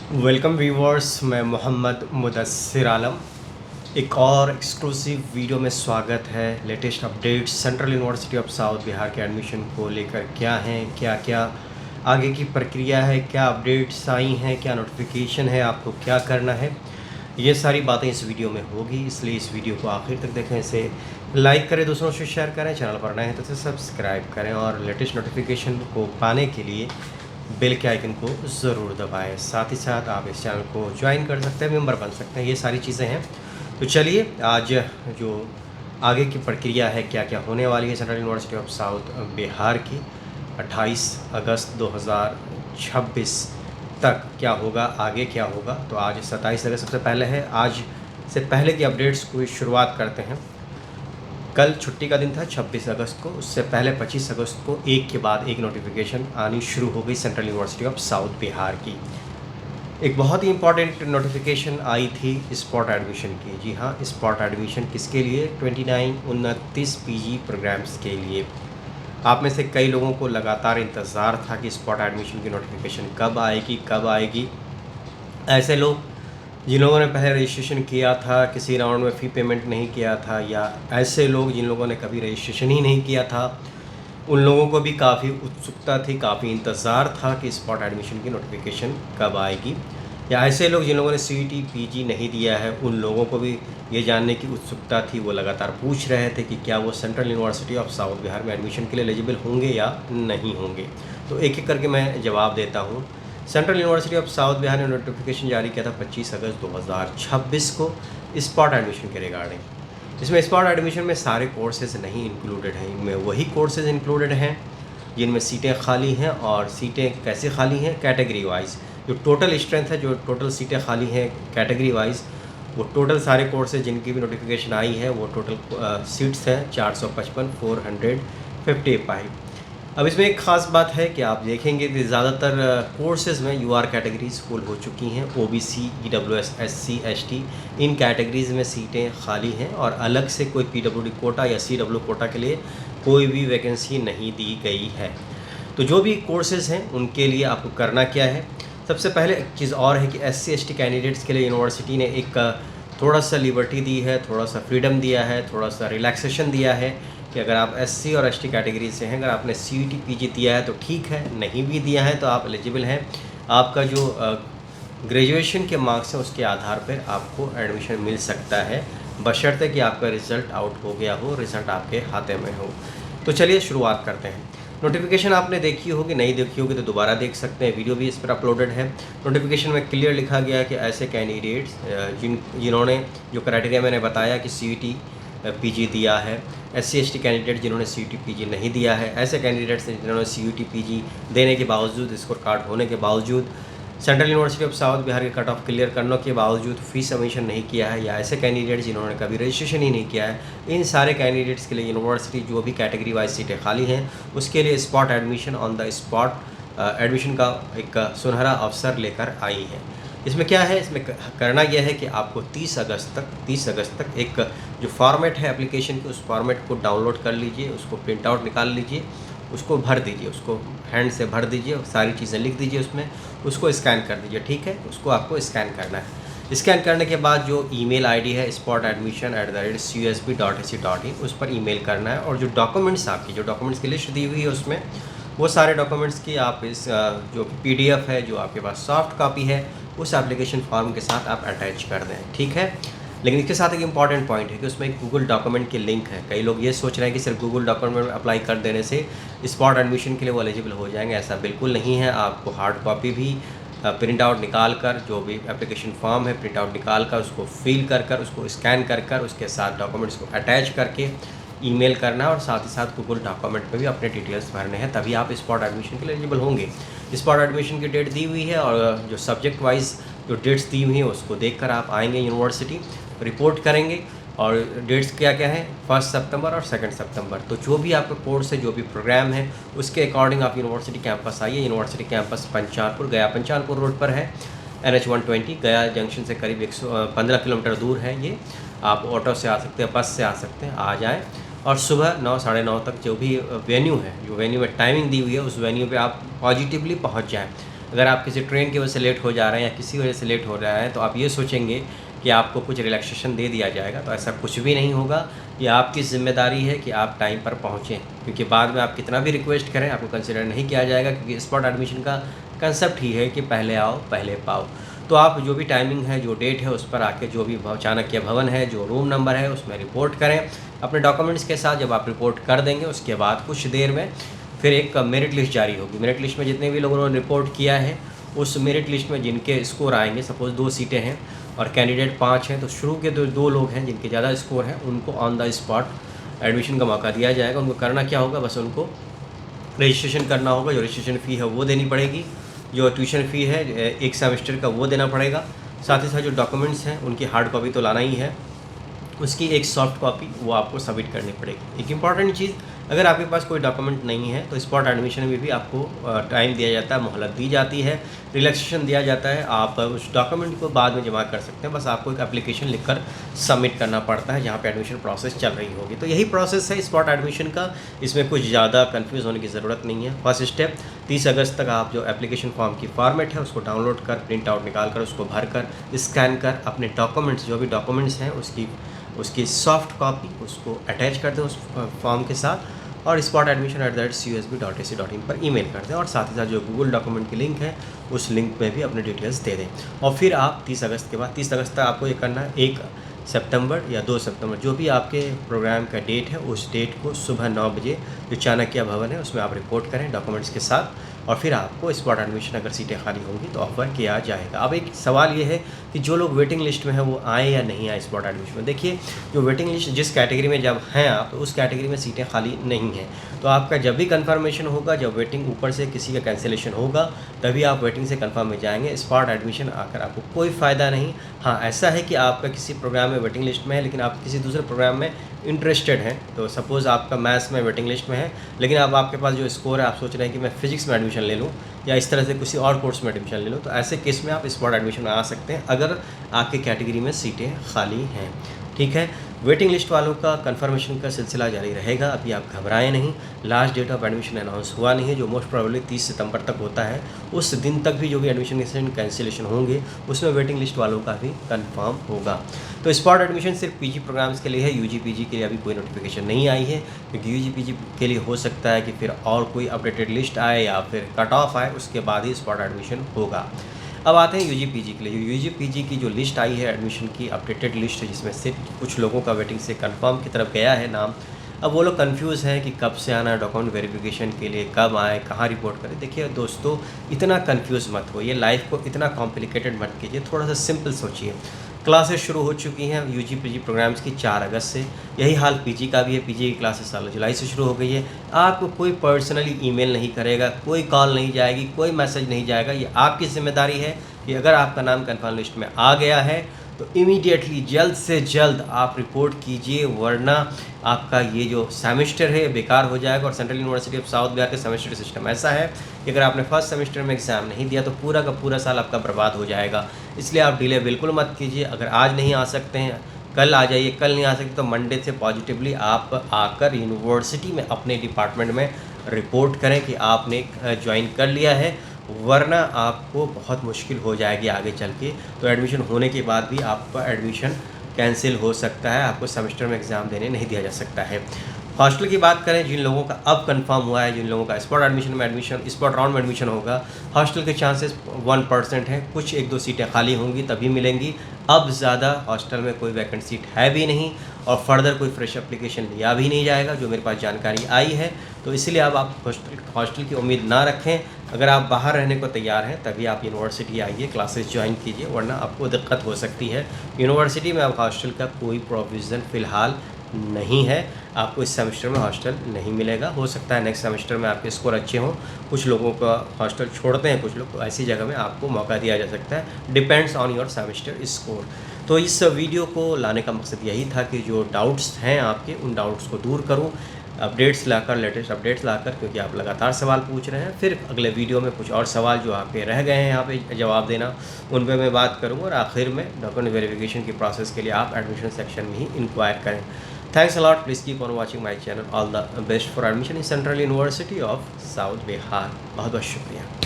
Welcome viewers, मैं मोहम्मद मुदस्सिर आलम। एक और एक्सक्लूसिव वीडियो में स्वागत है। Latest updates central university of south Bihar के एडमिशन को लेकर क्या हैं, क्या क्या आगे की प्रक्रिया है, क्या अपडेट्स आई हैं, क्या नोटिफिकेशन है, आपको क्या करना है, ये सारी बातें इस वीडियो में होगी। इसलिए इस वीडियो को आखिर तक देखें, इसे लाइक करें, दूसरों से शेयर करें, चैनल पर नए हैं तो इसे सब्सक्राइब करें और लेटेस्ट नोटिफिकेशन को पाने के लिए बेल के आइकन को ज़रूर दबाएं। साथ ही साथ आप इस चैनल को ज्वाइन कर सकते हैं, मेंबर बन सकते हैं, ये सारी चीज़ें हैं। तो चलिए आज जो आगे की प्रक्रिया है, क्या क्या होने वाली है central university of south Bihar की 28 अगस्त 2026 तक क्या होगा, आगे क्या होगा। तो आज 27 अगस्त सबसे पहले है। आज से पहले की अपडेट्स की शुरुआत करते हैं। कल छुट्टी का दिन था 26 अगस्त को, उससे पहले 25 अगस्त को एक के बाद एक नोटिफिकेशन आनी शुरू हो गई central university of south Bihar की। एक बहुत ही इंपॉर्टेंट नोटिफिकेशन आई थी स्पॉट एडमिशन की। जी हाँ, स्पॉट एडमिशन किसके लिए? 29 पीजी प्रोग्राम्स के लिए। आप में से कई लोगों को लगातार इंतज़ार था कि स्पॉट एडमिशन की नोटिफिकेशन कब आएगी, कब आएगी। ऐसे लोग जिन लोगों ने पहले रजिस्ट्रेशन किया था, किसी राउंड में फ़ी पेमेंट नहीं किया था, या ऐसे लोग जिन लोगों ने कभी रजिस्ट्रेशन ही नहीं किया था, उन लोगों को भी काफ़ी उत्सुकता थी, काफ़ी इंतज़ार था कि स्पॉट एडमिशन की नोटिफिकेशन कब आएगी। या ऐसे लोग जिन लोगों ने सीईटी पीजी नहीं दिया है, उन लोगों को भी ये जानने की उत्सुकता थी। वो लगातार पूछ रहे थे कि क्या वो central university of south Bihar में एडमिशन के लिए एलिजिबल होंगे या नहीं होंगे। तो एक एक करके मैं जवाब देता हूँ। Central university of south Bihar ने नोटिफिकेशन जारी किया था 25 अगस्त 2026 को स्पॉट एडमिशन के रिगार्डिंग। इसमें स्पॉट एडमिशन में सारे कोर्सेज नहीं इंक्लूडेड हैं, इनमें वही कोर्सेज इंक्लूडेड हैं जिनमें सीटें खाली हैं। और सीटें कैसे खाली हैं? Category wise. जो टोटल स्ट्रेंथ है, जो टोटल सीटें खाली हैं कैटेगरी वाइज, वो टोटल सारे कोर्सेज जिनकी भी नोटिफिकेशन आई है वो टोटल सीट्स हैं 455 455। अब इसमें एक ख़ास बात है कि आप देखेंगे कि ज़्यादातर कोर्सेज़ में यूआर कैटेगरीज फुल हो चुकी हैं। ओबीसी, ईडब्ल्यूएस, एससी, एसटी, इन कैटेगरीज़ में सीटें खाली हैं और अलग से कोई पीडब्ल्यूडी कोटा या सीडब्ल्यू कोटा के लिए कोई भी वैकेंसी नहीं दी गई है। तो जो भी कोर्सेज़ हैं उनके लिए आपको करना क्या है? सबसे पहले एक चीज़ और है कि एससी एसटी कैंडिडेट्स के लिए यूनिवर्सिटी ने एक थोड़ा सा लिबर्टी दी है, थोड़ा सा फ्रीडम दिया है, थोड़ा सा रिलैक्सेशन दिया है कि अगर आप एससी और एसटी कैटेगरी से हैं, अगर आपने सीईटी पीजी दिया है तो ठीक है, नहीं भी दिया है तो आप एलिजिबल हैं। आपका जो ग्रेजुएशन के मार्क्स हैं उसके आधार पर आपको एडमिशन मिल सकता है, बशर्ते कि आपका रिज़ल्ट आउट हो गया हो, रिज़ल्ट आपके हाथे में हो। तो चलिए शुरुआत करते हैं। नोटिफिकेशन आपने देखी होगी, नहीं देखी होगी तो दोबारा देख सकते हैं, वीडियो भी इस पर अपलोडेड है। नोटिफिकेशन में क्लियर लिखा गया है कि ऐसे कैंडिडेट्स जिन्होंने जो क्राइटेरिया मैंने बताया कि सीईटी पीजी दिया है, एससी एसटी कैंडिडेट जिन्होंने सीईटी पीजी नहीं दिया है, ऐसे कैंडिडेट्स जिन्होंने सीईटी पीजी देने के बावजूद, स्कोर कार्ड होने के बावजूद, central university of south Bihar के कट ऑफ क्लियर करने के बावजूद फ़ीस सबमिशन नहीं किया है, या ऐसे कैंडिडेट जिन्होंने कभी रजिस्ट्रेशन ही नहीं किया है, इन सारे कैंडिडेट्स के लिए यूनिवर्सिटी जो भी कैटेगरी वाइज सीटें खाली हैं उसके लिए spot admission, on the spot admission का एक सुनहरा अवसर लेकर आई है। इसमें क्या है? इसमें करना यह है कि आपको 30 अगस्त तक एक जो फॉर्मेट है एप्लीकेशन की, उस फॉर्मेट को डाउनलोड कर लीजिए, उसको प्रिंट आउट निकाल लीजिए, उसको भर दीजिए, उसको हैंड से भर दीजिए, सारी चीज़ें लिख दीजिए उसमें, उसको स्कैन कर दीजिए। ठीक है, उसको आपको स्कैन करना है। स्कैन करने के बाद जो ईमेल आईडी है spotadmission@cusb.ac.in, उस पर ईमेल करना है। और जो डॉक्यूमेंट्स आपकी, जो डॉक्यूमेंट्स की लिस्ट दी हुई है उसमें वो सारे डॉक्यूमेंट्स की आप इस जो पीडीएफ है, जो आपके पास सॉफ्ट कॉपी है, उस एप्लीकेशन फॉर्म के साथ आप अटैच कर दें। ठीक है, लेकिन इसके साथ एक इम्पॉर्टेंट पॉइंट है कि उसमें एक गूगल डॉक्यूमेंट की लिंक है। कई लोग ये सोच रहे हैं कि सिर्फ गूगल डॉक्यूमेंट अप्लाई कर देने से स्पॉट एडमिशन के लिए वो एलिजिबल हो जाएंगे। ऐसा बिल्कुल नहीं है। आपको हार्ड कॉपी भी प्रिंट आउट निकाल कर, जो भी एप्लीकेशन फॉर्म है प्रिंट आउट निकाल कर, उसको फिल कर कर, उसको स्कैन कर कर, उसके साथ डॉक्यूमेंट्स को अटैच करके ईमेल करना, और साथ ही साथ गूगल डॉक्यूमेंट में भी अपने डिटेल्स भरने हैं, तभी आप स्पॉट एडमिशन के लिए एलिजिबल होंगे। स्पॉट एडमिशन की डेट दी हुई है और जो सब्जेक्ट वाइज जो डेट्स दी हुई हैं उसको देखकर आप आएंगे यूनिवर्सिटी, रिपोर्ट करेंगे। और डेट्स क्या क्या हैं? 1 सितंबर और 2 सितंबर। तो जो भी आपका कोर्स है, जो भी प्रोग्राम है, उसके अकॉर्डिंग आप यूनिवर्सिटी कैंपस आइए। यूनिवर्सिटी कैंपस पंचानपुर, गया पंचानपुर रोड पर है, NH 120 गया जंक्शन से करीब 115 किलोमीटर दूर है ये। आप ऑटो से आ सकते हैं, बस से आ सकते हैं, आ जाएँ। और सुबह 9 साढ़े 9 तक जो भी वेन्यू है, जो वेन्यू में टाइमिंग दी हुई है, उस वेन्यू पे आप पॉजिटिवली पहुंच जाएं। अगर आप किसी ट्रेन की वजह से लेट हो जा रहे हैं या किसी वजह से लेट हो रहा है तो आप ये सोचेंगे कि आपको कुछ रिलैक्सेशन दे दिया जाएगा, तो ऐसा कुछ भी नहीं होगा। ये आपकी ज़िम्मेदारी है कि आप टाइम पर पहुँचें, क्योंकि बाद में आप कितना भी रिक्वेस्ट करें आपको कंसिडर नहीं किया जाएगा, क्योंकि स्पॉट एडमिशन का कंसेप्ट ही है कि पहले आओ पहले पाओ। तो आप जो भी टाइमिंग है, जो डेट है, उस पर आके जो भी चाणक्य भवन है, जो रूम नंबर है, उसमें रिपोर्ट करें अपने डॉक्यूमेंट्स के साथ। जब आप रिपोर्ट कर देंगे उसके बाद कुछ देर में फिर एक मेरिट लिस्ट जारी होगी। मेरिट लिस्ट में जितने भी लोगों ने रिपोर्ट किया है उस मेरिट लिस्ट में जिनके स्कोर आएंगे, सपोज़ 2 सीटें हैं और कैंडिडेट 5 हैं, तो शुरू के दो लोग हैं जिनके ज़्यादा स्कोर हैं, उनको ऑन द स्पॉट एडमिशन का मौका दिया जाएगा। उनको करना क्या होगा, बस उनको रजिस्ट्रेशन करना होगा। जो रजिस्ट्रेशन फ़ी है वो देनी पड़ेगी, जो ट्यूशन फ़ी है एक सेमेस्टर का वो देना पड़ेगा। साथ ही साथ जो डॉक्यूमेंट्स हैं उनकी हार्ड कॉपी तो लाना ही है, उसकी एक सॉफ्ट कॉपी वो आपको सबमिट करनी पड़ेगी। एक इम्पॉर्टेंट चीज़, अगर आपके पास कोई डॉक्यूमेंट नहीं है तो स्पॉट एडमिशन में भी आपको टाइम दिया जाता है, मोहलत दी जाती है, रिलैक्सेशन दिया जाता है। आप उस डॉक्यूमेंट को बाद में जमा कर सकते हैं, बस आपको एक एप्लीकेशन लिखकर सबमिट करना पड़ता है जहाँ पे एडमिशन प्रोसेस चल रही होगी। तो यही प्रोसेस है स्पॉट एडमिशन का, इसमें कुछ ज़्यादा कन्फ्यूज़ होने की ज़रूरत नहीं है। फर्स्ट स्टेप 30 अगस्त तक आप जो एप्लीकेशन फॉर्म की फॉर्मेट है उसको डाउनलोड कर, प्रिंट आउट निकाल कर, उसको भर कर, स्कैन कर, अपने डॉक्यूमेंट्स जो भी डॉक्यूमेंट्स हैं उसकी सॉफ्ट कॉपी उसको अटैच कर दें उस फॉर्म के साथ और spotadmission@cusb.ac.in पर ईमेल कर दें। और साथ ही साथ जो गूगल डॉक्यूमेंट की लिंक है उस लिंक में भी अपने डिटेल्स दे दें। और फिर आप 30 अगस्त के बाद 30 अगस्त तक आपको ये करना है। 1 सितंबर या 2 सितंबर जो भी आपके प्रोग्राम का डेट है उस डेट को सुबह 9 बजे जो चाणक्य भवन है उसमें आप रिपोर्ट करें डॉक्यूमेंट्स के साथ, और फिर आपको स्पॉट एडमिशन अगर सीटें खाली होंगी तो ऑफ़र किया जाएगा। अब एक सवाल ये है कि जो लोग वेटिंग लिस्ट में हैं वो आए या नहीं आए स्पॉट एडमिशन में। देखिए, जो वेटिंग लिस्ट जिस कैटेगरी में जब हैं आप, तो उस कैटेगरी में सीटें खाली नहीं हैं। तो आपका जब भी कन्फर्मेशन होगा, जब वेटिंग ऊपर से किसी का कैंसिलेशन होगा तभी आप वेटिंग से कन्फर्म में जाएंगे। स्पॉट एडमिशन आकर आपको कोई फ़ायदा नहीं। हाँ, ऐसा है कि आपका किसी प्रोग्राम में वेटिंग लिस्ट में है लेकिन आप किसी दूसरे प्रोग्राम में इंटरेस्टेड हैं, तो सपोज़ आपका मैथ्स में वेटिंग लिस्ट में है लेकिन अब आपके पास जो स्कोर है आप सोच रहे हैं कि मैं फ़िज़िक्स में एडमिशन ले लूँ या इस तरह से किसी और कोर्स में एडमिशन ले लूँ, तो ऐसे केस में आप स्पॉट एडमिशन में आ सकते हैं अगर आपके कैटेगरी में सीटें खाली हैं। ठीक है, वेटिंग लिस्ट वालों का कंफर्मेशन का सिलसिला जारी रहेगा। अभी आप घबराएं नहीं, last date of admission announce हुआ नहीं है, जो मोस्ट प्रोबेबली 30 सितंबर तक होता है। उस दिन तक भी जो भी एडमिशन कैंसिलेशन होंगे उसमें वेटिंग लिस्ट वालों का भी कंफर्म होगा। तो स्पॉट एडमिशन सिर्फ पीजी प्रोग्राम्स के लिए है, यूजी पीजी के लिए अभी कोई नोटिफिकेशन नहीं आई है, क्योंकि यूजी पीजी के लिए हो सकता है कि फिर और कोई अपडेटेड लिस्ट आए या फिर कट ऑफ आए, उसके बाद ही स्पॉट एडमिशन होगा। अब आते हैं यूजी पीजी के लिए। यूजी पीजी की जो लिस्ट आई है एडमिशन की, अपडेटेड लिस्ट है जिसमें से कुछ लोगों का वेटिंग से कंफर्म की तरफ गया है नाम। अब वो लोग कंफ्यूज हैं कि कब से आना है डॉक्यूमेंट वेरिफिकेशन के लिए, कब आए, कहाँ रिपोर्ट करें। देखिए दोस्तों, इतना कंफ्यूज मत होइए, लाइफ को इतना कॉम्प्लिकेटेड मत कीजिए, थोड़ा सा सिंपल सोचिए। क्लासेस शुरू हो चुकी हैं यूजी पीजी प्रोग्राम्स की 4 अगस्त से, यही हाल पीजी का भी है। पीजी की क्लासेस साल जुलाई से शुरू हो गई है। आपको कोई पर्सनली ईमेल नहीं करेगा, कोई कॉल नहीं जाएगी, कोई मैसेज नहीं जाएगा। ये आपकी जिम्मेदारी है कि अगर आपका नाम कन्फर्म लिस्ट में आ गया है तो इमीडिएटली जल्द से जल्द आप रिपोर्ट कीजिए, वरना आपका ये जो सेमेस्टर है बेकार हो जाएगा। और central university of south Bihar का सेमेस्टर सिस्टम ऐसा है कि अगर आपने फर्स्ट सेमेस्टर में एग्ज़ाम नहीं दिया तो पूरा का पूरा साल आपका बर्बाद हो जाएगा। इसलिए आप डिले बिल्कुल मत कीजिए। अगर आज नहीं आ सकते हैं कल आ जाइए, कल नहीं आ सकते तो मंडे से पॉजिटिवली आप आकर यूनिवर्सिटी में अपने डिपार्टमेंट में रिपोर्ट करें कि आपने ज्वाइन कर लिया है, वरना आपको बहुत मुश्किल हो जाएगी आगे चल के। तो एडमिशन होने के बाद भी आपका एडमिशन कैंसिल हो सकता है, आपको सेमेस्टर में एग्ज़ाम देने नहीं दिया जा सकता है। हॉस्टल की बात करें, जिन लोगों का अब कंफर्म हुआ है, जिन लोगों का स्पॉट राउंड में एडमिशन होगा, हॉस्टल के चांसेस 1% हैं। कुछ 1-2 सीटें खाली होंगी तभी मिलेंगी। अब ज़्यादा हॉस्टल में कोई वैकेंट सीट है भी नहीं और फर्दर कोई फ्रेश एप्लीकेशन लिया भी नहीं जाएगा, जो मेरे पास जानकारी आई है। तो इसलिए अब आप हॉस्टल की उम्मीद ना रखें। अगर आप बाहर रहने को तैयार हैं तभी आप यूनिवर्सिटी आइए, क्लासेस ज्वाइन कीजिए, वरना आपको दिक्कत हो सकती है। यूनिवर्सिटी में अब हॉस्टल का कोई प्रोविज़न फ़िलहाल नहीं है, आपको इस सेमेस्टर में हॉस्टल नहीं मिलेगा। हो सकता है नेक्स्ट सेमेस्टर में आपके स्कोर अच्छे हों, कुछ लोगों का हॉस्टल छोड़ते हैं कुछ लोग, तो ऐसी जगह में आपको मौका दिया जा सकता है, depends on your semester score. तो इस वीडियो को लाने का मकसद यही था कि जो डाउट्स हैं आपके, उन डाउट्स को दूर करूं, अपडेट्स लाकर, लेटेस्ट अपडेट्स लाकर, क्योंकि आप लगातार सवाल पूछ रहे हैं। फिर अगले वीडियो में कुछ और सवाल जो आपके रह गए हैं यहाँ पे जवाब देना, उन पे मैं बात करूँगा। और आखिर में डॉक्यूमेंट वेरिफिकेशन की प्रोसेस के लिए आप एडमिशन सेक्शन में ही इंक्वायर करें। Thanks a lot. Please keep on watching my channel. All the best for admission in Central University of South Bihar. बहुत बहुत शुक्रिया।